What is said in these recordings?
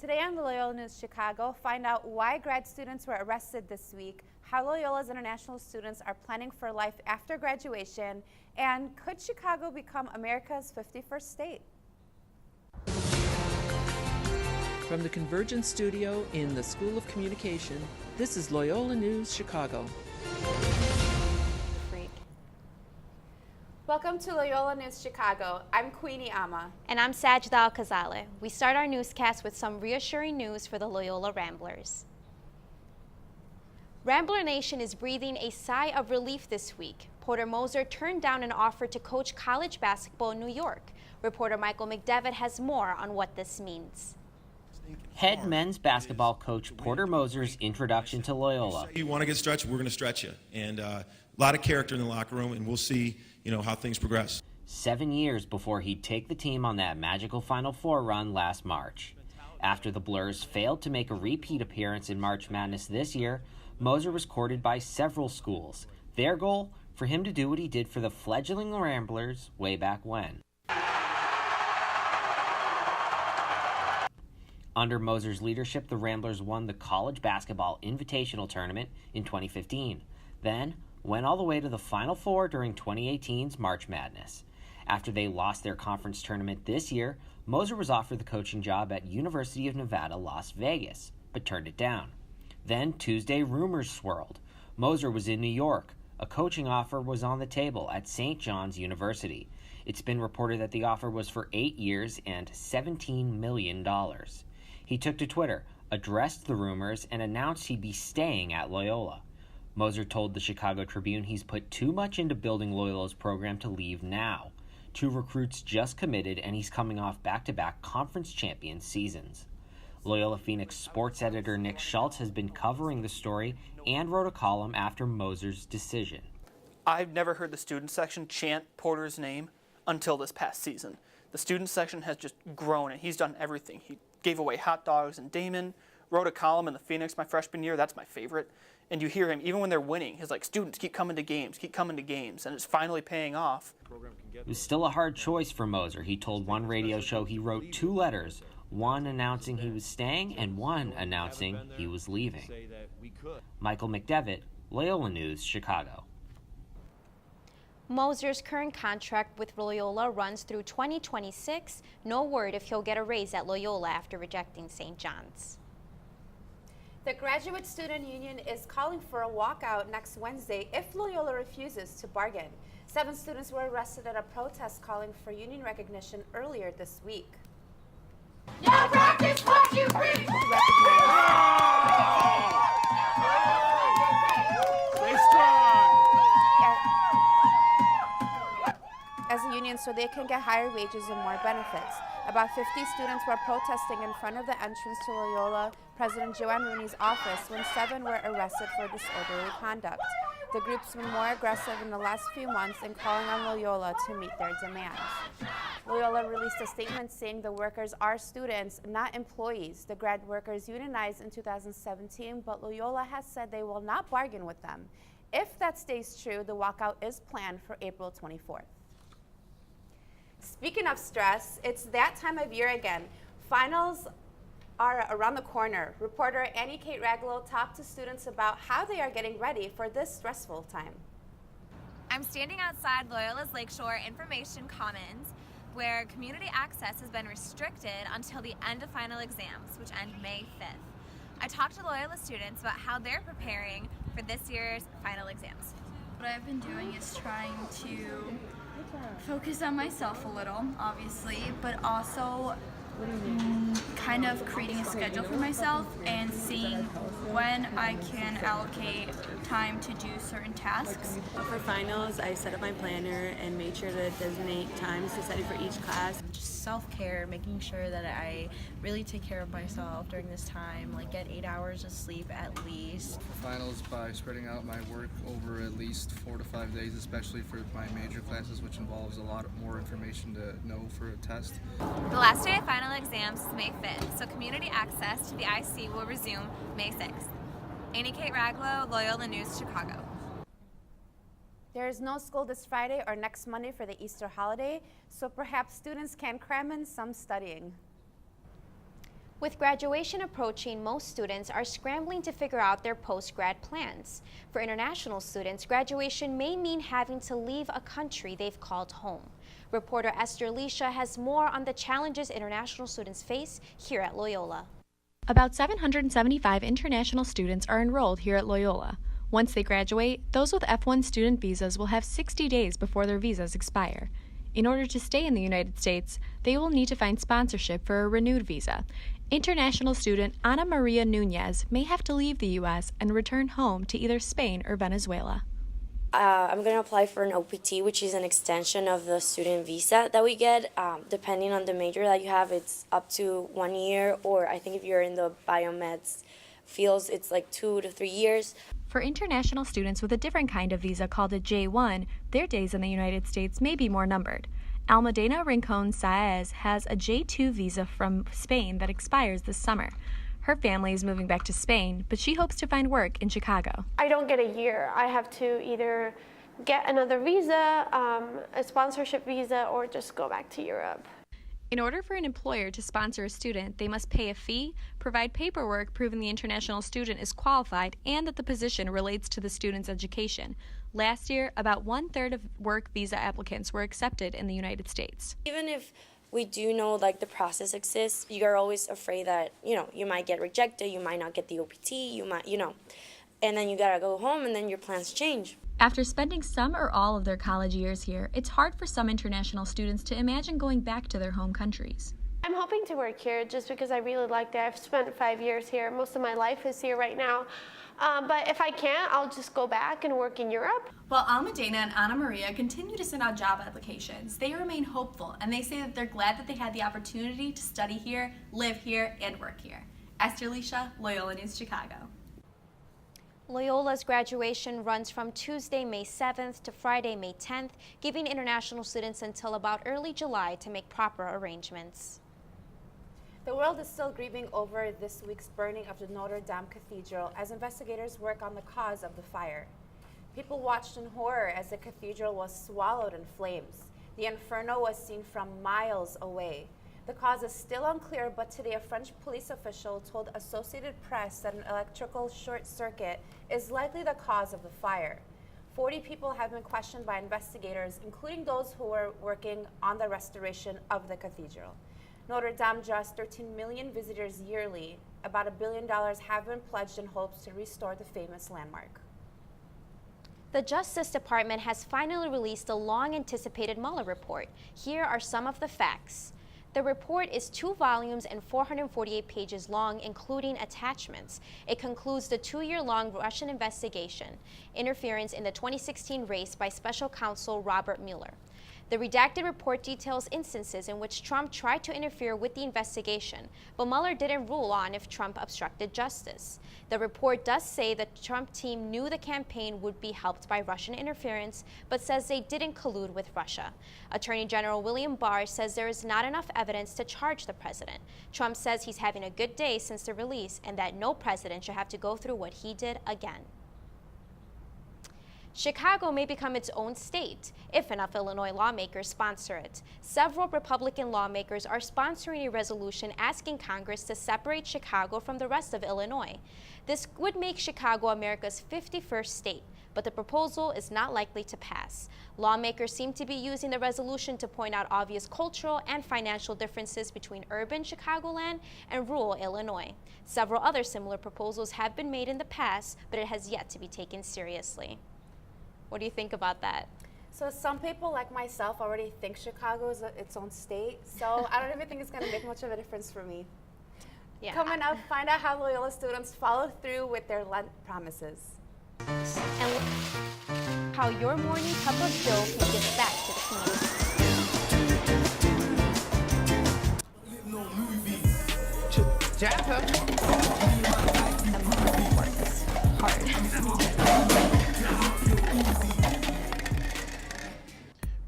Today on the Loyola News Chicago, find out why grad students were arrested this week, how Loyola's international students are planning for life after graduation, and could Chicago become America's 51st state? From the Convergence Studio in the School of Communication, this is Loyola News Chicago. Welcome to Loyola News Chicago. I'm Queenie Ama. And I'm Sajda Al-Khazale. We start our newscast with some reassuring news for the Loyola Ramblers. Rambler Nation is breathing a sigh of relief this week. Porter Moser turned down an offer to coach college basketball in New York. Reporter Michael McDevitt has more on what this means. Head men's basketball coach Porter Moser's introduction to Loyola. You want to get stretched, we're going to stretch you. And a lot of character in the locker room, and we'll see, how things progress. 7 years before he'd take the team on that magical Final Four run last March. After the Blurs failed to make a repeat appearance in March Madness this year, Moser was courted by several schools. Their goal? For him to do what he did for the fledgling Ramblers way back when. Under Moser's leadership, the Ramblers won the College Basketball Invitational Tournament in 2015. Then went all the way to the Final Four during 2018's March Madness. After they lost their conference tournament this year, Moser was offered the coaching job at University of Nevada, Las Vegas, but turned it down. Then Tuesday, rumors swirled. Moser was in New York. A coaching offer was on the table at St. John's University. It's been reported that the offer was for 8 years and $17 million. He took to Twitter, addressed the rumors, and announced he'd be staying at Loyola. Moser told the Chicago Tribune he's put too much into building Loyola's program to leave now. 2 recruits just committed, and he's coming off back-to-back conference champion seasons. Loyola Phoenix sports editor Nick Schultz has been covering the story and wrote a column after Moser's decision. I've never heard the student section chant Porter's name until this past season. The student section has just grown, and he's done everything. He gave away hot dogs in Damon, wrote a column in the Phoenix my freshman year. That's my favorite. And you hear him, even when they're winning, he's like, students, keep coming to games, and it's finally paying off. It was still a hard choice for Moser. He told one radio show he wrote 2 letters, one announcing he was staying and one announcing he was leaving. Michael McDevitt, Loyola News, Chicago. Moser's current contract with Loyola runs through 2026. No word if he'll get a raise at Loyola after rejecting St. John's. The Graduate Student Union is calling for a walkout next Wednesday if Loyola refuses to bargain. 7 students were arrested at a protest calling for union recognition earlier this week. You practice what you preach! Stay strong! As a union so they can get higher wages and more benefits. About 50 students were protesting in front of the entrance to Loyola President Joanne Rooney's office when 7 were arrested for disorderly conduct. The group's been more aggressive in the last few months in calling on Loyola to meet their demands. Loyola released a statement saying the workers are students, not employees. The grad workers unionized in 2017, but Loyola has said they will not bargain with them. If that stays true, the walkout is planned for April 24th. Speaking of stress, it's that time of year again. Finals are around the corner. Reporter Annie Kate Raglow talked to students about how they are getting ready for this stressful time. I'm standing outside Loyola's Lakeshore Information Commons, where community access has been restricted until the end of final exams, which end May 5th. I talked to Loyola students about how they're preparing for this year's final exams. What I've been doing is trying to focus on myself a little, obviously, but also kind of creating a schedule for myself and seeing when I can allocate time to do certain tasks. For finals, I set up my planner and made sure to designate times to study for each class. Just self-care, making sure that I really take care of myself during this time, like get 8 hours of sleep at least. For finals, by spreading out my work over at least 4 to 5 days, especially for my major classes, which involves a lot more information to know for a test. The last day of final exams is May 5th, so community access to the IC will resume May 6th. Annie Kate Raglow, Loyola News, Chicago. There is no school this Friday or next Monday for the Easter holiday, so perhaps students can cram in some studying. With graduation approaching, most students are scrambling to figure out their post-grad plans. For international students, graduation may mean having to leave a country they've called home. Reporter Esther Alicia has more on the challenges international students face here at Loyola. About 775 international students are enrolled here at Loyola. Once they graduate, those with F1 student visas will have 60 days before their visas expire. In order to stay in the United States, they will need to find sponsorship for a renewed visa. International student Ana Maria Nunez may have to leave the U.S. and return home to either Spain or Venezuela. I'm going to apply for an OPT, which is an extension of the student visa that we get. Depending on the major that you have, it's up to 1 year, or I think if you're in the biomeds fields, it's like 2 to 3 years. For international students with a different kind of visa called a J1, their days in the United States may be more numbered. Almudena Rincon Saez has a J2 visa from Spain that expires this summer. Her family is moving back to Spain, but she hopes to find work in Chicago. I don't get a year. I have to either get another visa, a sponsorship visa, or just go back to Europe. In order for an employer to sponsor a student, they must pay a fee, provide paperwork proving the international student is qualified, and that the position relates to the student's education. Last year, about 1/3 of work visa applicants were accepted in the United States. Even if we do know the process exists, you're always afraid that, you might get rejected, you might not get the OPT, you might, and then you gotta go home and then your plans change. After spending some or all of their college years here, it's hard for some international students to imagine going back to their home countries. I'm hoping to work here just because I really like it. I've spent 5 years here. Most of my life is here right now. But if I can't, I'll just go back and work in Europe. While Almudena and Ana Maria continue to send out job applications, they remain hopeful, and they say that they're glad that they had the opportunity to study here, live here, and work here. Esther Alicia, Loyola News, Chicago. Loyola's graduation runs from Tuesday, May 7th to Friday, May 10th, giving international students until about early July to make proper arrangements. The world is still grieving over this week's burning of the Notre Dame Cathedral as investigators work on the cause of the fire. People watched in horror as the cathedral was swallowed in flames. The inferno was seen from miles away. The cause is still unclear, but today a French police official told Associated Press that an electrical short circuit is likely the cause of the fire. 40 people have been questioned by investigators, including those who were working on the restoration of the cathedral. Notre Dame draws 13 million visitors yearly. About $1 billion have been pledged in hopes to restore the famous landmark. The Justice Department has finally released the long-anticipated Mueller report. Here are some of the facts. The report is 2 volumes and 448 pages long, including attachments. It concludes the 2-year-long Russian investigation, interference in the 2016 race by Special Counsel Robert Mueller. The redacted report details instances in which Trump tried to interfere with the investigation, but Mueller didn't rule on if Trump obstructed justice. The report does say the Trump team knew the campaign would be helped by Russian interference, but says they didn't collude with Russia. Attorney General William Barr says there is not enough evidence to charge the president. Trump says he's having a good day since the release and that no president should have to go through what he did again. Chicago may become its own state if enough Illinois lawmakers sponsor it. Several Republican lawmakers are sponsoring a resolution asking Congress to separate Chicago from the rest of Illinois. This would make Chicago America's 51st state, but the proposal is not likely to pass. Lawmakers seem to be using the resolution to point out obvious cultural and financial differences between urban Chicagoland and rural Illinois. Several other similar proposals have been made in the past, but it has yet to be taken seriously. What do you think about that? So some people like myself already think Chicago is its own state, so I don't even think it's going to make much of a difference for me. Yeah. Coming up, find out how Loyola students follow through with their Lent promises. And how your morning cup of joe can give back to the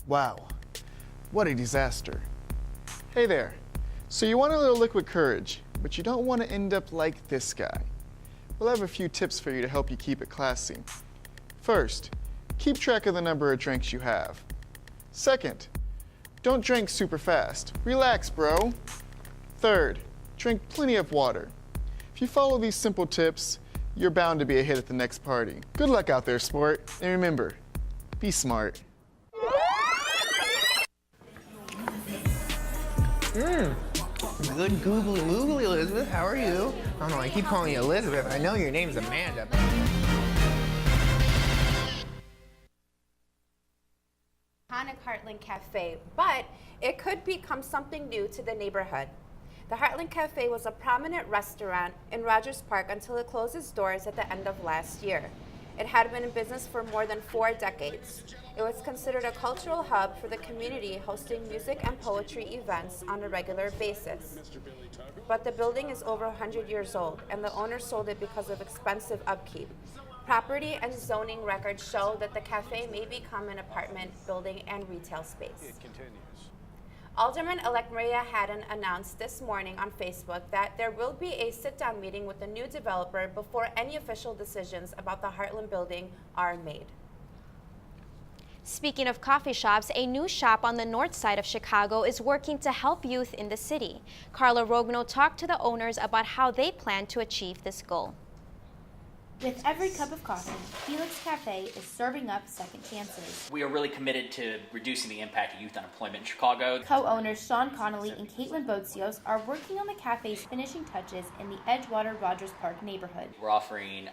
Wow, what a disaster. Hey there, so you want a little liquid courage, but you don't want to end up like this guy. We'll have a few tips for you to help you keep it classy. First, keep track of the number of drinks you have. Second, don't drink super fast. Relax, bro. Third, Drink plenty of water. If you follow these simple tips, you're bound to be a hit at the next party. Good luck out there, sport. And remember, be smart. Good googly moogly, Elizabeth. How are you? I don't know, I keep calling you Elizabeth. I know your name's Amanda. Iconic Heartland Cafe, but it could become something new to the neighborhood. The Heartland Cafe was a prominent restaurant in Rogers Park until it closed its doors at the end of last year. It had been in business for more than 4 decades. It was considered a cultural hub for the community, hosting music and poetry events on a regular basis. But the building is over 100 years old, and the owner sold it because of expensive upkeep. Property and zoning records show that the cafe may become an apartment building and retail space. It continues. Alderman-elect Maria Haddon announced this morning on Facebook that there will be a sit-down meeting with the new developer before any official decisions about the Heartland building are made. Speaking of coffee shops, a new shop on the north side of Chicago is working to help youth in the city. Carla Rogno talked to the owners about how they plan to achieve this goal. With every cup of coffee, Helix Cafe is serving up second chances. We are really committed to reducing the impact of youth unemployment in Chicago. Co-owners Sean Connolly and Caitlin Botsios are working on the cafe's finishing touches in the Edgewater Rogers Park neighborhood. We're offering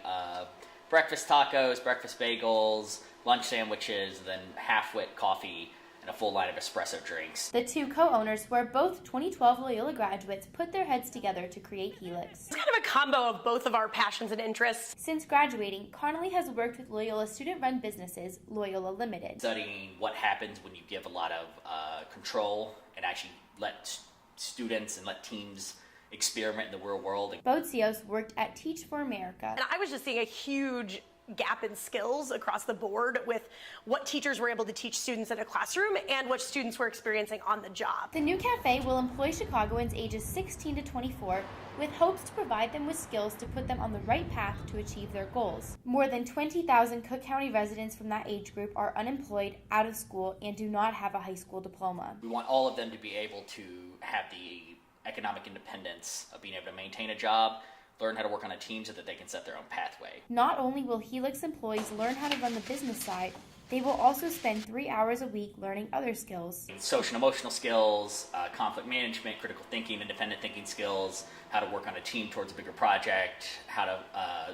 breakfast tacos, breakfast bagels, lunch sandwiches, then half-wit coffee, and a full line of espresso drinks. The two co-owners, who are both 2012 Loyola graduates, put their heads together to create Helix. It's kind of a combo of both of our passions and interests. Since graduating, Connolly has worked with Loyola student-run businesses, Loyola Limited. Studying what happens when you give a lot of control and actually let students and let teams experiment in the real world. Botsios worked at Teach for America. And I was just seeing a huge gap in skills across the board with what teachers were able to teach students in a classroom and what students were experiencing on the job. The new cafe will employ Chicagoans ages 16 to 24 with hopes to provide them with skills to put them on the right path to achieve their goals. More than 20,000 Cook County residents from that age group are unemployed, out of school, and do not have a high school diploma. We want all of them to be able to have the economic independence of being able to maintain a job, learn how to work on a team so that they can set their own pathway. Not only will Helix employees learn how to run the business side, they will also spend 3 hours a week learning other skills. Social and emotional skills, conflict management, critical thinking, independent thinking skills, how to work on a team towards a bigger project, how to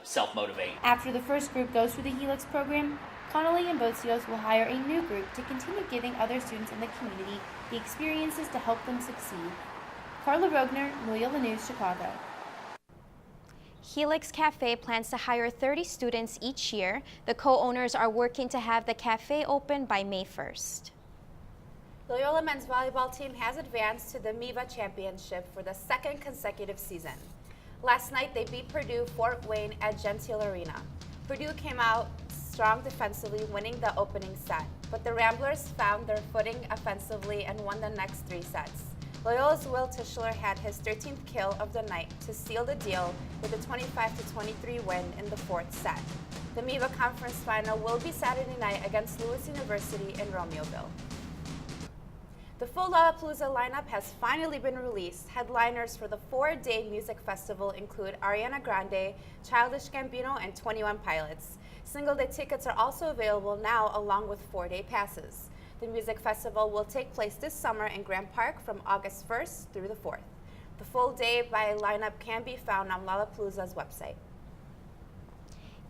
self-motivate. After the first group goes through the Helix program, Connolly and Botsios will hire a new group to continue giving other students in the community the experiences to help them succeed. Carla Rogner, Loyola News, Chicago. Helix Cafe plans to hire 30 students each year. The co-owners are working to have the cafe open by May 1st. Loyola men's volleyball team has advanced to the MIVA championship for the 2nd consecutive season. Last night they beat Purdue Fort Wayne at Gentile Arena. Purdue came out strong defensively, winning the opening set, but the Ramblers found their footing offensively and won the next 3 sets. Loyola's Will Tischler had his 13th kill of the night to seal the deal with a 25-23 win in the 4th set. The MIVA Conference Final will be Saturday night against Lewis University in Romeoville. The full Lollapalooza lineup has finally been released. Headliners for the 4-day music festival include Ariana Grande, Childish Gambino, and 21 Pilots. Single-day tickets are also available now along with 4-day passes. The music festival will take place this summer in Grant Park from August 1st through the 4th. The full day by lineup can be found on Lollapalooza's website.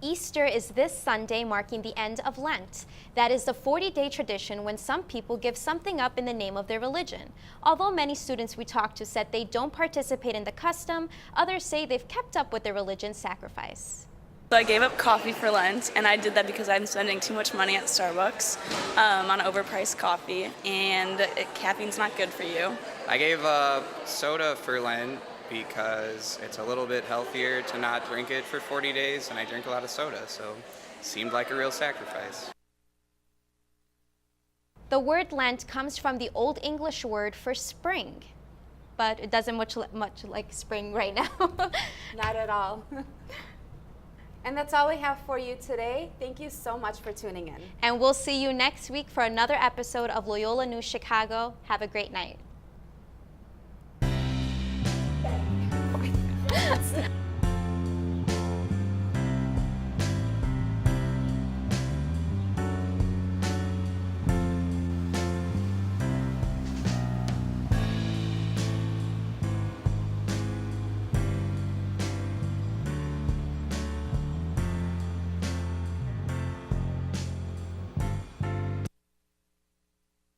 Easter is this Sunday, marking the end of Lent. That is the 40-day tradition when some people give something up in the name of their religion. Although many students we talked to said they don't participate in the custom, others say they've kept up with their religion's sacrifice. So I gave up coffee for Lent, and I did that because I'm spending too much money at Starbucks on overpriced coffee, and caffeine's not good for you. I gave up soda for Lent because it's a little bit healthier to not drink it for 40 days, and I drink a lot of soda, so it seemed like a real sacrifice. The word Lent comes from the Old English word for spring, but it doesn't much like spring right now. Not at all. And that's all we have for you today. Thank you so much for tuning in. And we'll see you next week for another episode of Loyola News Chicago. Have a great night.